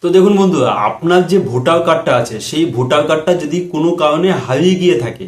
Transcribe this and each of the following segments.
তো দেখুন বন্ধুরা, আপনার যে ভোটার কার্ডটা আছে সেই ভোটার কার্ডটা যদি কোনো কারণে হারিয়ে গিয়ে থাকে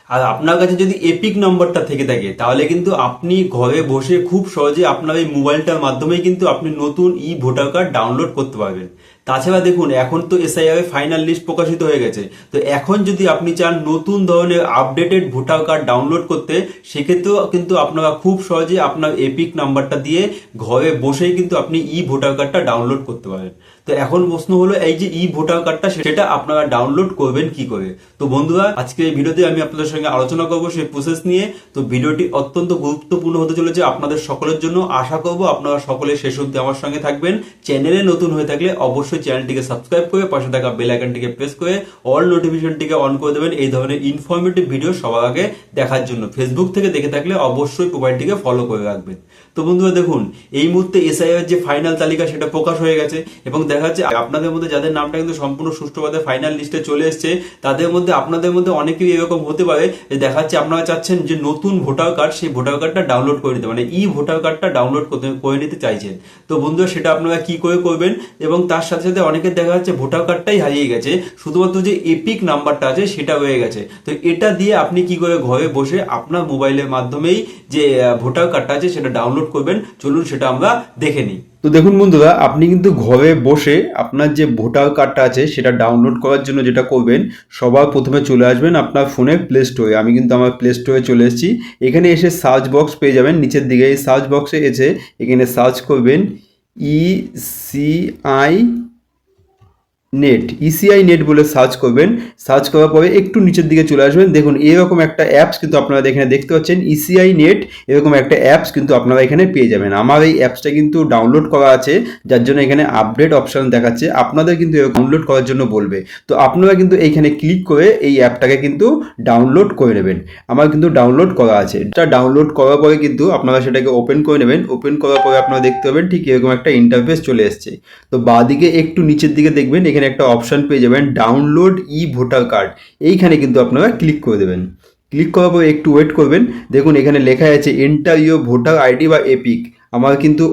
আর আপনার কাছে যদি এপিক নাম্বারটা থেকে থাকে, তাহলে কিন্তু আপনি ঘরে বসে খুব সহজে আপনার এই মোবাইলটার মাধ্যমেই কিন্তু আপনি নতুন ই ভোটার কার্ড ডাউনলোড করতে পারবেন। তাছাড়া দেখুন, এখন তো এসআইআর ফাইনাল লিস্ট প্রকাশিত হয়ে গেছে। তো এখন যদি আপনি চান নতুন ধরনের আপডেটেড ভোটার কার্ড ডাউনলোড করতে, সেক্ষেত্রেও কিন্তু আপনারা খুব সহজে আপনার এপিক নাম্বারটা দিয়ে ঘরে বসেই কিন্তু আপনি ই ভোটার কার্ডটা ডাউনলোড করতে পারেন। তো এখন প্রশ্ন হলো, এই যে ই ভোটার কার্ডটা সেটা আপনারা ডাউনলোড করবেন কি করে। তো বন্ধুরা, আজকে এই ভিডিওতে আমি আপনাদের সঙ্গে আলোচনা করবো সেই প্রসেস নিয়ে। তো ভিডিওটি অত্যন্ত গুরুত্বপূর্ণ হতে চলেছে আপনাদের সকলের জন্য। আশা করবো আপনারা সকলে শেষ অবধি আমার সঙ্গে থাকবেন। চ্যানেলে নতুন হয়ে থাকলে অবশ্যই চ্যানেলটিকে সাবস্ক্রাইব করে পাশে থাকা বেল আইকনটিকে প্রেস করে অল নোটিফিকেশনটিকে অন করে দেবেন এই ধরনের ইনফরমেটিভ ভিডিও সবার আগে দেখার জন্য। ফেসবুক থেকে দেখে থাকলে অবশ্যই প্রোফাইলটিকে ফলো করে রাখবেন। তো বন্ধুরা দেখুন, এই মুহূর্তে এসআইআর যে ফাইনাল তালিকা সেটা প্রকাশ হয়ে গেছে এবং দেখা যাচ্ছে আপনাদের মধ্যে যাদের নামটা কিন্তু সম্পূর্ণ সুষ্ঠুভাবে ফাইনাল লিস্টে চলে এসেছে, তাদের মধ্যে আপনাদের মধ্যে অনেকেই এরকম হতে পারে যে দেখা যাচ্ছে আপনারা চাচ্ছেন যে নতুন ভোটার কার্ড, সেই ভোটার কার্ডটা ডাউনলোড করে নিতে, মানে ই ভোটার কার্ডটা ডাউনলোড করে নিতে চাইছেন। তো বন্ধুরা, সেটা আপনারা কি করে করবেন, এবং তার সাথে সাথে অনেকের দেখা যাচ্ছে ভোটার কার্ডটাই হারিয়ে গেছে, শুধুমাত্র যে এপিক নাম্বারটা আছে সেটা হয়ে গেছে। তো এটা দিয়ে আপনি কি করে ঘরে বসে আপনার মোবাইলের মাধ্যমেই যে ভোটার কার্ডটা আছে সেটা ডাউনলোড করবেন, চলুন সেটা আমরা দেখে নিই। তো দেখুন বন্ধুরা, আপনি কিন্তু ঘরে বসে আপনার যে ভোটার কার্ডটা আছে সেটা ডাউনলোড করার জন্য যেটা করবেন, সবার প্রথমে চলে আসবেন আপনার ফোনের প্লে স্টোরে। আমি কিন্তু আমার প্লে স্টোরে চলে এসেছি। এখানে এসে সার্চ বক্স পেয়ে যাবেন নিচের দিকে। এই সার্চ বক্সে এসে এখানে সার্চ করবেন ইসিআই নেট, ইসিআই নেট বলে সার্চ করবেন। সার্চ করার পরে একটু নিচের দিকে চলে আসবেন। দেখুন এরকম একটা অ্যাপস কিন্তু আপনারা এখানে দেখতে পাচ্ছেন, ইসিআই নেট। এরকম একটা অ্যাপস কিন্তু আপনারা এখানে পেয়ে যাবেন। আমার এই অ্যাপসটা কিন্তু ডাউনলোড করা আছে, যার জন্য এখানে আপডেট অপশন দেখাচ্ছে। আপনাদের কিন্তু ডাউনলোড করার জন্য বলবে। তো আপনারা কিন্তু এইখানে ক্লিক করে এই অ্যাপটাকে কিন্তু ডাউনলোড করে নেবেন। আমার কিন্তু ডাউনলোড করা আছে। এটা ডাউনলোড করার পরে কিন্তু আপনারা সেটাকে ওপেন করে নেবেন। ওপেন করার পরে আপনারা দেখতে পাবেন ঠিক এরকম একটা ইন্টারফেস চলে এসছে। তো বাঁদিকে একটু নিচের দিকে দেখবেন এখানে একটা অপশন পেয়ে যাবেন ডাউনলোড ই ভোটার কার্ড। এইখানে কিন্তু আপনারা ক্লিক করে দেবেন। ক্লিক করার পর একটু ওয়েট করবেন। দেখুন এখানে লেখা আছে এন্টার ইউর ভোটার আইডি বা এপিক। আমার কিন্তু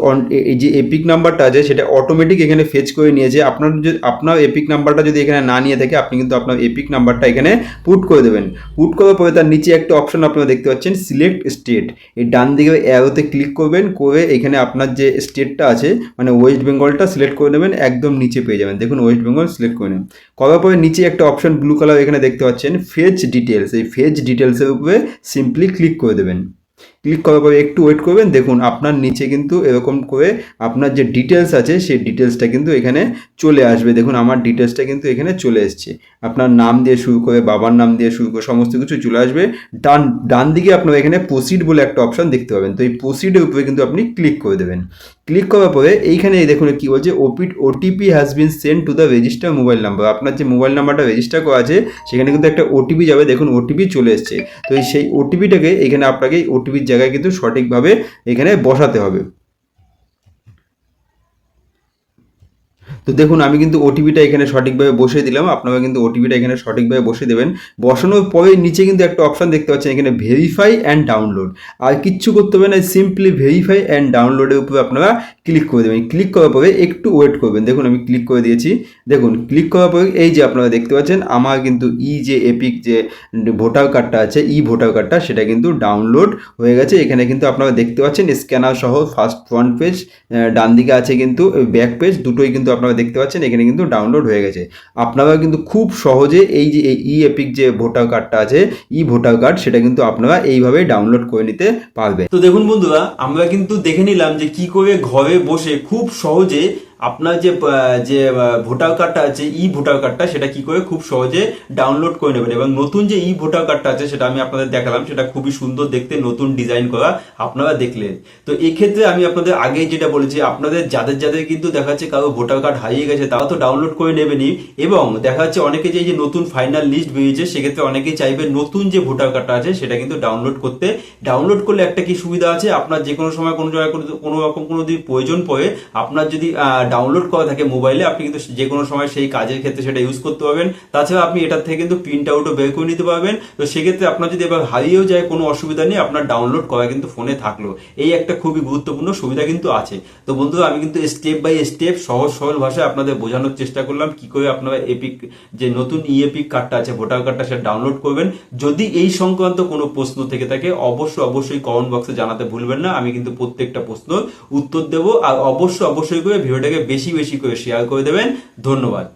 এই যে এপিক নাম্বারটা আছে সেটা অটোমেটিক এখানে ফেচ করে নিয়েছে। আপনার এপিক নাম্বারটা যদি এখানে না নিয়ে থাকে, আপনি কিন্তু আপনার এপিক নাম্বারটা এখানে পুট করে দেবেন। পুট করার পরে তার নিচে একটা অপশন আপনারা দেখতে পাচ্ছেন সিলেক্ট স্টেট। এই ডান দিকে অ্যারোতে ক্লিক করবেন, করে এখানে আপনার যে স্টেটটা আছে মানে ওয়েস্ট বেঙ্গলটা সিলেক্ট করে নেবেন। একদম নিচে পেয়ে যাবেন, দেখুন ওয়েস্ট বেঙ্গল সিলেক্ট করে নেবেন। করার পরে নিচে একটা অপশন ব্লু কালার এখানে দেখতে পাচ্ছেন ফেচ ডিটেলস। এই ফেচ ডিটেলসের উপরে সিম্পলি ক্লিক করে দেবেন। ক্লিক করার পরে একটু ওয়েট করবেন। দেখুন আপনার নিচে কিন্তু এরকম করে আপনার যে ডিটেলস আছে সেই ডিটেলসটা কিন্তু এখানে চলে আসবে। দেখুন আমার ডিটেলসটা কিন্তু এখানে চলে এসছে। আপনার নাম দিয়ে শুরু করে বাবার নাম দিয়ে শুরু করে সমস্ত কিছু চলে আসবে। ডান দিকে আপনারা এখানে প্রসিড বলে একটা অপশন দেখতে পাবেন। তো এই প্রসিডের উপরে কিন্তু আপনি ক্লিক করে দেবেন। ক্লিক করার পরে এইখানে দেখুন কি বলছে, OTP has been send to the register mobile number. আপনার যে মোবাইল নাম্বারটা রেজিস্টার করা আছে সেখানে কিন্তু একটা ওটিপি যাবে। দেখুন ওটিপি চলে এসছে। তো সেই ওটিপিটাকে এখানে আপনাকে ওটিপির জায়গায় কিন্তু সঠিকভাবে এখানে বসাতে হবে। তো দেখুন আমি কিন্তু ওটিপিটা এখানে সঠিকভাবে বসিয়ে দিলাম। আপনারা কিন্তু ওটিপিটা এখানে সঠিকভাবে বসিয়ে দেবেন। বসানোর পরে নিচে কিন্তু একটা অপশন দেখতে পাচ্ছেন এখানে ভেরিফাই অ্যান্ড ডাউনলোড। আর কিচ্ছু করতে হবে না, সিম্পলি ভেরিফাই অ্যান্ড ডাউনলোডের উপরে আপনারা ক্লিক করে দেবেন। ক্লিক করার পরে একটু ওয়েট করবেন। দেখুন আমি ক্লিক করে দিয়েছি। দেখুন ক্লিক করার পরে এই যে আপনারা দেখতে পাচ্ছেন আমার কিন্তু যে এপিক যে ভোটার কার্ডটা আছে, ই ভোটার কার্ডটা, সেটা কিন্তু ডাউনলোড হয়ে গেছে। এখানে কিন্তু আপনারা দেখতে পাচ্ছেন স্ক্যানার সহ ফার্স্ট ফ্রন্ট পেজ, ডান দিকে আছে কিন্তু ব্যাক পেজ, দুটোই কিন্তু আপনারা দেখতে পাচ্ছেন এখানে কিন্তু ডাউনলোড হয়ে গেছে। আপনারা কিন্তু খুব সহজে এই যে ই এপিক যে ভোটার কার্ডটা আছে, ই ভোটার কার্ড, সেটা কিন্তু আপনারা এইভাবে ডাউনলোড করে নিতে পারবেন। তো দেখুন বন্ধুরা, আমরা কিন্তু দেখে নিলাম যে কি করে ঘরে বসে খুব সহজে আপনার যে ভোটার কার্ডটা আছে, ই ভোটার কার্ডটা, সেটা কি করে খুব সহজে ডাউনলোড করে নেবেন। এবং নতুন যে ই ভোটার কার্ডটা আছে সেটা আমি আপনাদের দেখালাম, সেটা খুবই সুন্দর দেখতে, নতুন ডিজাইন করা, আপনারা দেখলেন। তো এই ক্ষেত্রে আমি আপনাদের আগেই যেটা বলেছি, আপনাদের যাদের কিন্তু দেখা যাচ্ছে কারো ভোটার কার্ড হারিয়ে গেছে তারা তো ডাউনলোড করে নেবেনই, এবং দেখা যাচ্ছে অনেকে যে নতুন ফাইনাল লিস্ট বেরিয়েছে সেক্ষেত্রে অনেকেই চাইবে নতুন যে ভোটার কার্ডটা আছে সেটা কিন্তু ডাউনলোড করতে। ডাউনলোড করলে একটা কি সুবিধা আছে, আপনার যে কোনো সময় কোনো জায়গায় কোনো রকম কোনো যদি প্রয়োজন পড়ে, আপনার যদি ডাউনলোড করা থাকে মোবাইলে, আপনি কিন্তু যে কোনো সময় সেই কাজের ক্ষেত্রে সেটা ইউজ করতে পারবেন। তাছাড়া আপনি এটার থেকে কিন্তু প্রিন্ট আউটও বের করে নিতে পারবেন। তো সেক্ষেত্রে আপনার যদি এবার হারিয়েও যায় কোনো অসুবিধা নেই, আপনার ডাউনলোড করা কিন্তু ফোনে থাকলো। এই একটা খুবই গুরুত্বপূর্ণ সুবিধা কিন্তু আছে। তো বন্ধুরা, আমি কিন্তু স্টেপ বাই স্টেপ সহজ সরল ভাষায় আপনাদের বোঝানোর চেষ্টা করলাম কি করে আপনারা এপিক যে নতুন এপিক কার্ডটা আছে, ভোটার কার্ডটা, সেটা ডাউনলোড করবেন। যদি এই সংক্রান্ত কোনো প্রশ্ন থেকে থাকে অবশ্যই কমেন্ট বক্সে জানাতে ভুলবেন না। আমি কিন্তু প্রত্যেকটা প্রশ্নের উত্তর দেবো। আর অবশ্যই করে ভিডিওটাকে বেশি করে শেয়ার করে দেবেন। ধন্যবাদ।